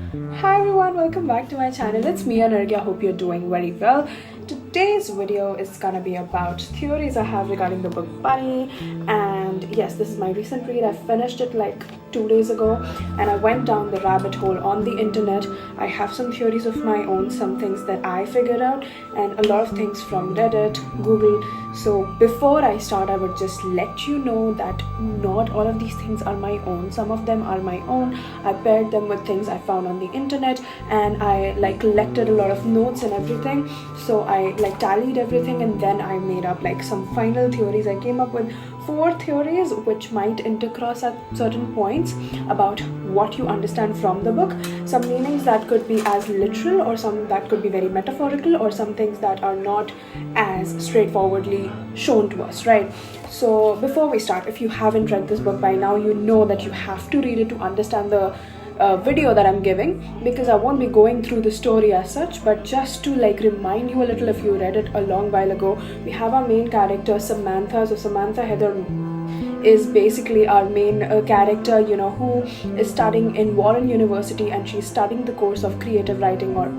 Hi everyone, welcome back to my channel. It's me Anargya. Hope you're doing very well. Today's video is gonna be about theories I have regarding the book Bunny, and yes, this is my recent read. I finished it like 2 days ago and I went down the rabbit hole on the internet. I have some theories of my own, some things that I figured out, and a lot of things from Reddit, Google. So before I start, I would just let you know that not all of these things are my own. Some of them are my own. I paired them with things I found on the internet, and I collected a lot of notes and everything. So I tallied everything, and then I made up some final theories. I came up with 4 theories which might intercross at certain points about what you understand from the book. Some meanings that could be as literal, or some that could be very metaphorical, or some things that are not as straightforwardly shown to us, right? So before we start, if you haven't read this book by now, you know that you have to read it to understand the video that I'm giving, because I won't be going through the story as such, but just to remind you a little, if you read it a long while ago, we have our main character Samantha. So Samantha Heather is basically our main character, who is studying in Warren University, and she's studying the course of creative writing, or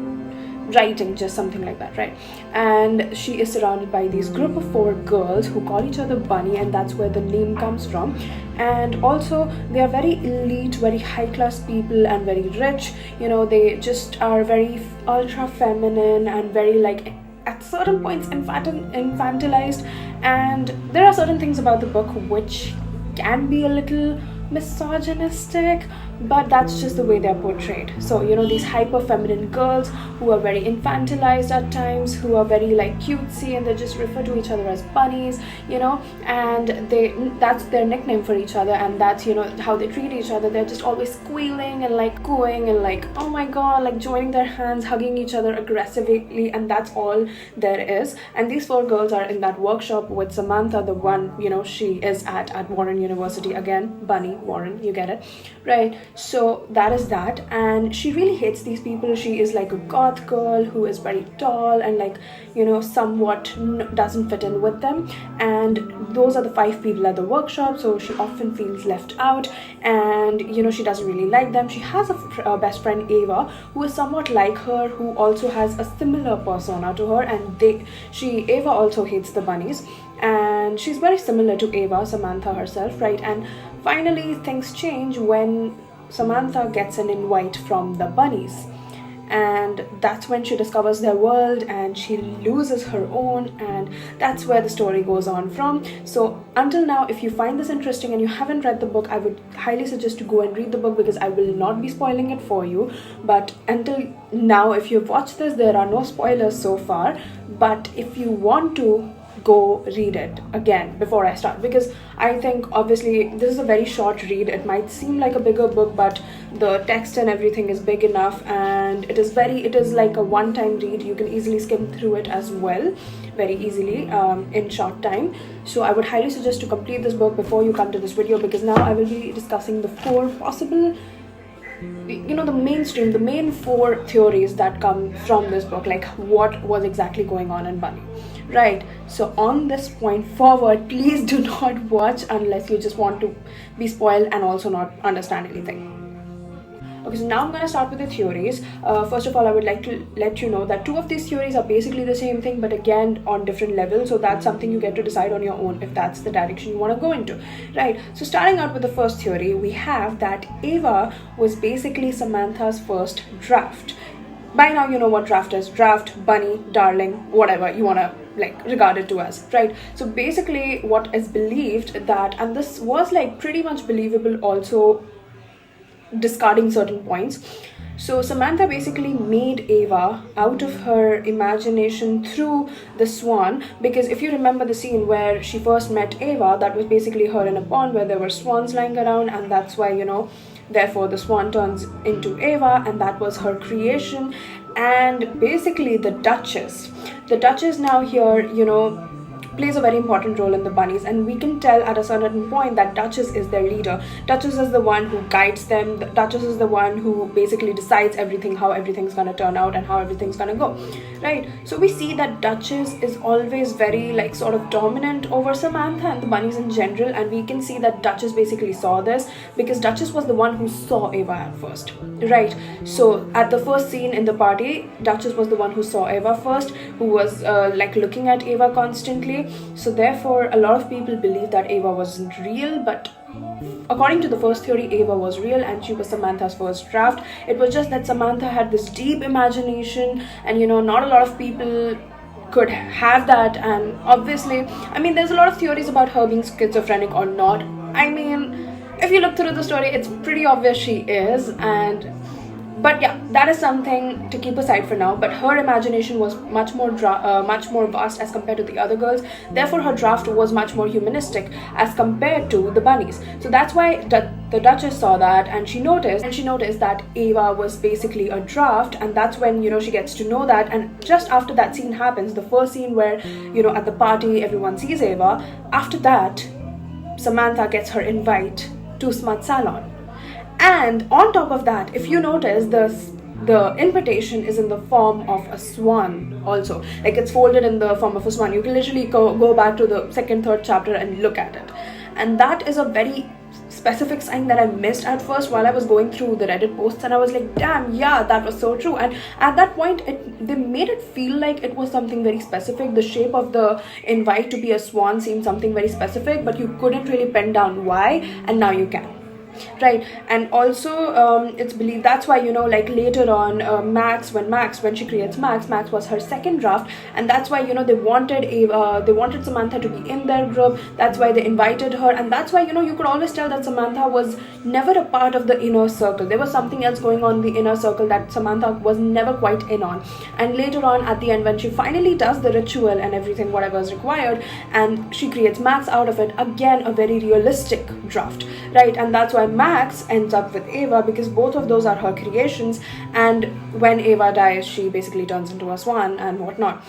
writing, just something like that, right? And she is surrounded by this group of 4 girls who call each other Bunny, and that's where the name comes from. And also they are very elite, very high class people, and very rich. They just are very ultra feminine and very at certain points infantilized. And there are certain things about the book which can be a little misogynistic, but that's just the way they're portrayed. So these hyper feminine girls who are very infantilized at times, who are very cutesy, and they just refer to each other as bunnies, and that's their nickname for each other, and that's how they treat each other. They're just always squealing and cooing and oh my god, joining their hands, hugging each other aggressively, and that's all there is. And these 4 girls are in that workshop with Samantha, the one she is at Warren University. Again, Bunny, Warren, you get it, right? So that is that. And she really hates these people. She is a goth girl who is very tall and somewhat doesn't fit in with them. And those are the 5 people at the workshop, so she often feels left out, and she doesn't really like them. She has a best friend, Ava, who is somewhat like her, who also has a similar persona to her, and Ava also hates the bunnies, and she's very similar to Ava, Samantha herself, right? And finally things change when Samantha gets an invite from the bunnies, and that's when she discovers their world and she loses her own, and that's where the story goes on from. So until now, if you find this interesting and you haven't read the book, I would highly suggest to go and read the book, because I will not be spoiling it for you. But until now, if you've watched this, there are no spoilers so far. But if you want to, go read it again before I start, because I think obviously this is a very short read. It might seem like a bigger book, but the text and everything is big enough, and it is like a one-time read. You can easily skim through it as well, very easily, in short time. So I would highly suggest to complete this book before you come to this video, because now I will be discussing the 4 possible, the main 4 theories that come from this book, what was exactly going on in Bunny, right? So on this point forward, please do not watch unless you just want to be spoiled and also not understand anything. Okay, so now I'm going to start with the theories. First of all, I would like to let you know that 2 of these theories are basically the same thing, but again on different levels. So that's something you get to decide on your own, if that's the direction you want to go into, right? So starting out with the first theory, we have that Ava was basically Samantha's first draft. By now you know what draft is. Draft, bunny, darling, whatever you want to regard it to as, right? So basically what is believed that, and this was pretty much believable also, discarding certain points. So Samantha basically made Ava out of her imagination through the swan, because if you remember the scene where she first met Ava, that was basically her in a pond where there were swans lying around, and that's why therefore the swan turns into Ava, and that was her creation. And basically the Duchess now here plays a very important role in the bunnies, and we can tell at a certain point that Duchess is their leader. Duchess is the one who guides them. Duchess is the one who basically decides everything, how everything's gonna turn out and how everything's gonna go, right? So we see that Duchess is always very like sort of dominant over Samantha and the bunnies in general, and we can see that Duchess basically saw this because Duchess was the one who saw Ava at first, right? So at the first scene in the party, Duchess was the one who saw Ava first, who was like looking at Ava constantly. So therefore a lot of people believe that Ava wasn't real, but according to the first theory, Ava was real and she was Samantha's first draft. It was just that Samantha had this deep imagination, and not a lot of people could have that. And obviously, I mean, there's a lot of theories about her being schizophrenic or not. I mean, if you look through the story, it's pretty obvious she is. But yeah, that is something to keep aside for now. But her imagination was much more vast as compared to the other girls. Therefore, her draft was much more humanistic as compared to the bunnies. So that's why the Duchess saw that, and she noticed that Ava was basically a draft, and that's when she gets to know that. And just after that scene happens, the first scene where at the party everyone sees Ava. After that, Samantha gets her invite to Smut Salon. And on top of that, if you notice, the invitation is in the form of a swan also. Like, it's folded in the form of a swan. You can literally go back to the second, third chapter and look at it. And that is a very specific sign that I missed at first while I was going through the Reddit posts, and I was like, damn, yeah, that was so true. And at that point, they made it feel like it was something very specific. The shape of the invite to be a swan seemed something very specific, but you couldn't really pin down why, and now you can. Right. And also it's believed that's why like later on when she creates Max was her second draft, and that's why they wanted Samantha to be in their group. That's why they invited her, and that's why you could always tell that Samantha was never a part of the inner circle. There was something else going on in the inner circle that Samantha was never quite in on. And later on at the end, when she finally does the ritual and everything whatever is required, and she creates Max out of it, again a very realistic draft, right? And that's why Max ends up with Ava, because both of those are her creations, and when Ava dies, she basically turns into a swan and whatnot.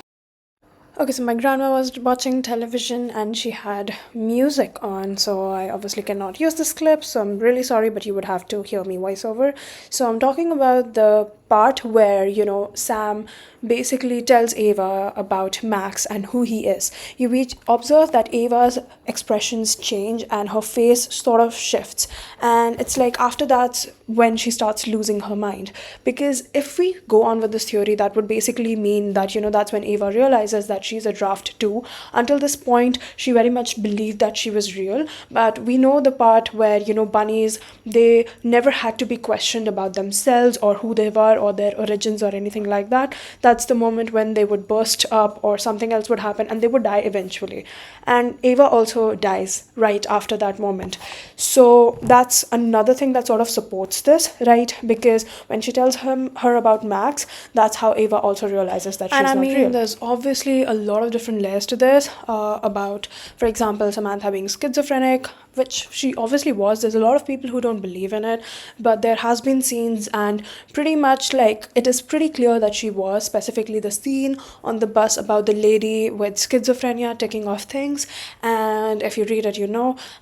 Okay, so my grandma was watching television and she had music on, so I obviously cannot use this clip, so I'm really sorry, but you would have to hear me voiceover. So I'm talking about the part where Sam basically tells Ava about Max and who he is. You observe that Ava's expressions change and her face sort of shifts, and it's like after that when she starts losing her mind. Because if we go on with this theory, that would basically mean that that's when Ava realizes that she's a draft too. Until this point, she very much believed that she was real, but we know the part where bunnies, they never had to be questioned about themselves or who they were or their origins or anything like that. That's the moment when they would burst up or something else would happen and they would die eventually. And Ava also dies right after that moment. So that's another thing that sort of supports this, right? Because when she tells her about Max, that's how Ava also realizes that she's not real. And I mean, there's obviously a lot of different layers to this, about, for example, Samantha being schizophrenic, which she obviously was. There's a lot of people who don't believe in it, but there has been scenes, and pretty much like it is pretty clear that she was, specifically the scene on the bus about the lady with schizophrenia taking off things, and if you read it,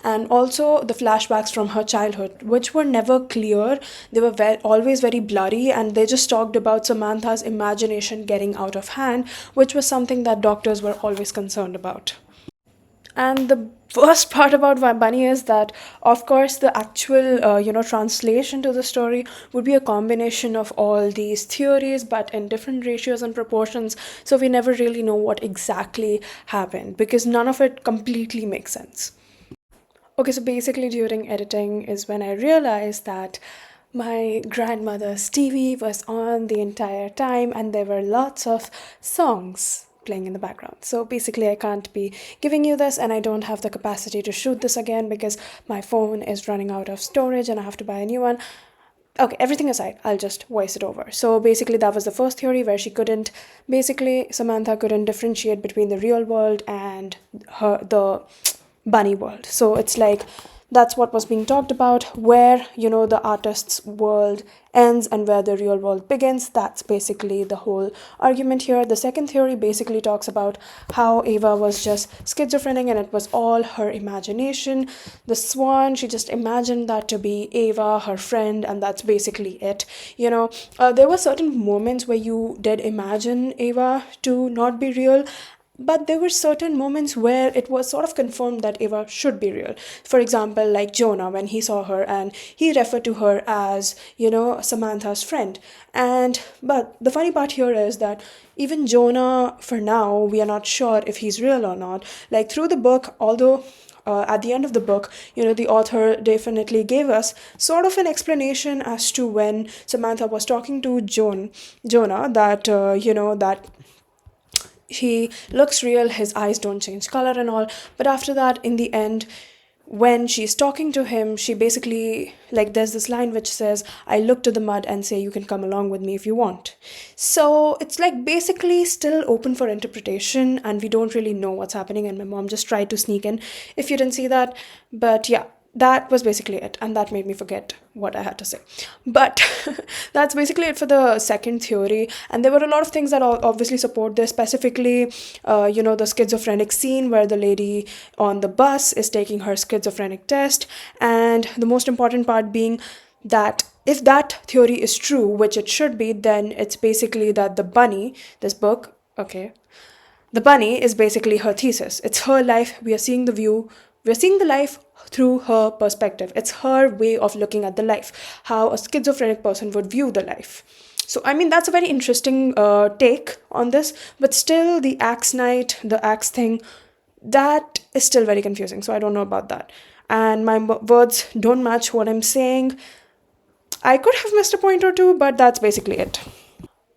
and also the flashbacks from her childhood, which were never clear. They were always very blurry, and they just talked about Samantha's imagination getting out of hand, which was something that doctors were always concerned about. And the worst part about Bunny is that, of course, the actual, translation to the story would be a combination of all these theories, but in different ratios and proportions. So we never really know what exactly happened, because none of it completely makes sense. Okay, so basically during editing is when I realized that my grandmother's TV was on the entire time, and there were lots of songs playing in the background. So basically I can't be giving you this, and I don't have the capacity to shoot this again because my phone is running out of storage and I have to buy a new one. Okay, everything aside, I'll just voice it over. So basically that was the first theory, where Samantha couldn't differentiate between the real world and the bunny world. So it's like That's what was being talked about, where, the artist's world ends and where the real world begins. That's basically the whole argument here. The second theory basically talks about how Ava was just schizophrenic and it was all her imagination. The swan, she just imagined that to be Ava, her friend, and that's basically it. There were certain moments where you did imagine Ava to not be real, but there were certain moments where it was sort of confirmed that Ava should be real. For example, like Jonah, when he saw her and he referred to her as, Samantha's friend. But the funny part here is that even Jonah, for now, we are not sure if he's real or not. Like through the book, although at the end of the book, the author definitely gave us sort of an explanation as to when Samantha was talking to Jonah, that, that he looks real, his eyes don't change color and all. But after that, in the end, when she's talking to him, she basically, like, there's this line which says, I look to the mud and say, you can come along with me if you want. So it's like basically still open for interpretation, and we don't really know what's happening. And my mom just tried to sneak in if you didn't see that. But yeah, that was basically it, and that made me forget what I had to say. But that's basically it for the second theory. And there were a lot of things that obviously support this, specifically, the schizophrenic scene where the lady on the bus is taking her schizophrenic test, and the most important part being that if that theory is true, which it should be, then it's basically that the bunny, this book, okay, the bunny is basically her thesis. It's her life. We're seeing the life through her perspective. It's her way of looking at the life, how a schizophrenic person would view the life. So, I mean, that's a very interesting take on this, but still, the axe knight, the axe thing, that is still very confusing. So, I don't know about that. And my words don't match what I'm saying. I could have missed a point or two, but that's basically it.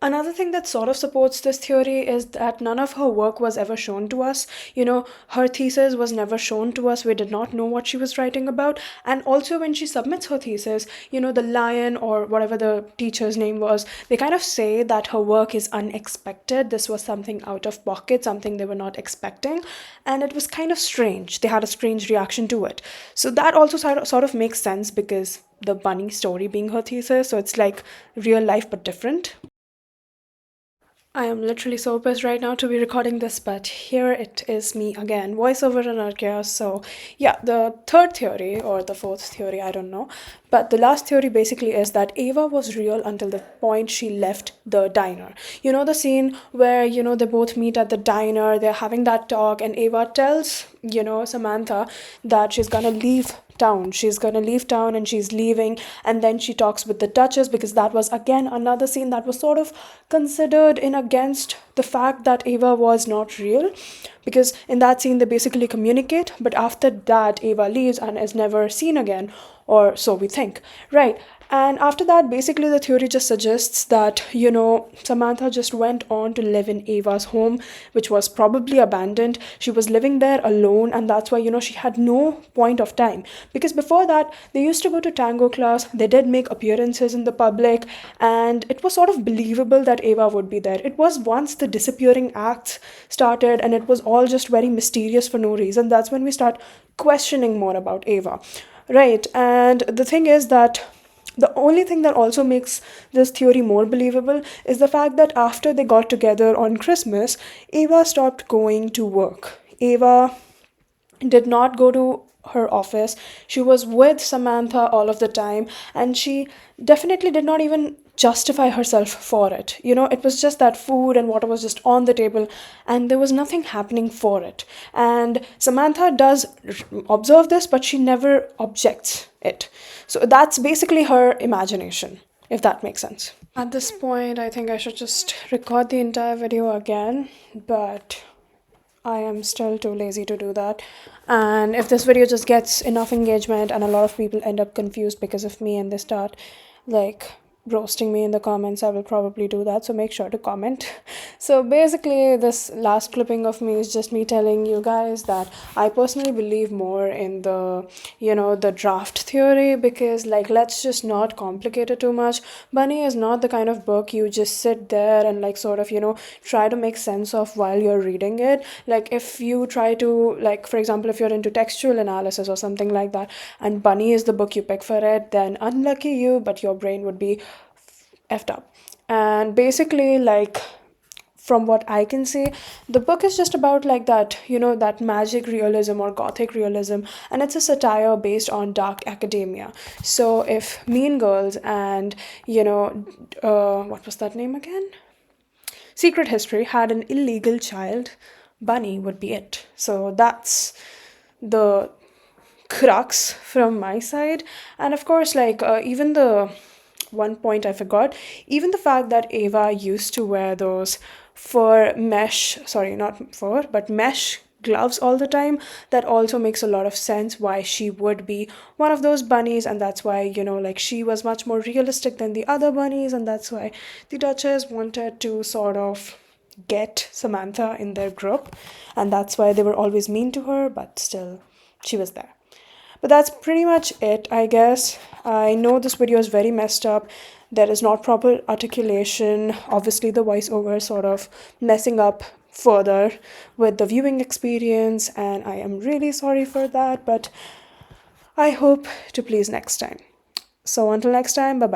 Another thing that sort of supports this theory is that none of her work was ever shown to us. Her thesis was never shown to us. We did not know what she was writing about. And also, when she submits her thesis, the lion or whatever the teacher's name was, they kind of say that her work is unexpected. This was something out of pocket, something they were not expecting. And it was kind of strange. They had a strange reaction to it. So that also sort of makes sense, because the bunny story being her thesis, so it's like real life but different. I am literally so pissed right now to be recording this, but here it is me again, voiceover and Arkia. So, yeah, the third theory or the fourth theory, I don't know. But the last theory basically is that Ava was real until the point she left the diner. The scene where, they both meet at the diner, they're having that talk, and Ava tells, Samantha that she's gonna leave town. She's gonna leave town and she's leaving, and then she talks with the Duchess, because that was again another scene that was sort of considered in against the fact that Ava was not real, because in that scene they basically communicate, but after that Ava leaves and is never seen again, or so we think, right? And after that, basically, the theory just suggests that, Samantha just went on to live in Ava's home, which was probably abandoned. She was living there alone, and that's why, she had no point of time. Because before that, they used to go to tango class, they did make appearances in the public, and it was sort of believable that Ava would be there. It was once the disappearing acts started, and it was all just very mysterious for no reason. That's when we start questioning more about Ava. Right, and the thing is that the only thing that also makes this theory more believable is the fact that after they got together on Christmas, Ava stopped going to work. Ava did not go to her office. She was with Samantha all of the time, and she definitely did not even justify herself for it. It was just that food and water was just on the table, and there was nothing happening for it. And Samantha does observe this, but she never objects it. So that's basically her imagination, if that makes sense. At this point, I think I should just record the entire video again, but I am still too lazy to do that. And if this video just gets enough engagement and a lot of people end up confused because of me, and they start like roasting me in the comments, I will probably do that. So make sure to comment. So basically, this last clipping of me is just me telling you guys that I personally believe more in the draft theory, because, like, let's just not complicate it too much. Bunny is not the kind of book you just sit there and, like, sort of, try to make sense of while you're reading it. Like, if you try to, like, for example, if you're into textual analysis or something like that, and Bunny is the book you pick for it, then unlucky you, but your brain would be effed up. And basically, like, from what I can see, the book is just about, like, that magic realism or gothic realism, and it's a satire based on dark academia. So if Mean Girls and, what was that name again? Secret History had an illegal child, Bunny would be it. So that's the crux from my side. And of course, like, even the one point I forgot, even the fact that Ava used to wear those fur mesh, sorry, not fur, but mesh gloves all the time, that also makes a lot of sense why she would be one of those bunnies. And that's why, like, she was much more realistic than the other bunnies, and that's why the Duchess wanted to sort of get Samantha in their group, and that's why they were always mean to her, but still she was there. But that's pretty much it, I guess. I know this video is very messed up. There is not proper articulation. Obviously, the voiceover sort of messing up further with the viewing experience, and I am really sorry for that, but I hope to please next time. So until next time, bye bye.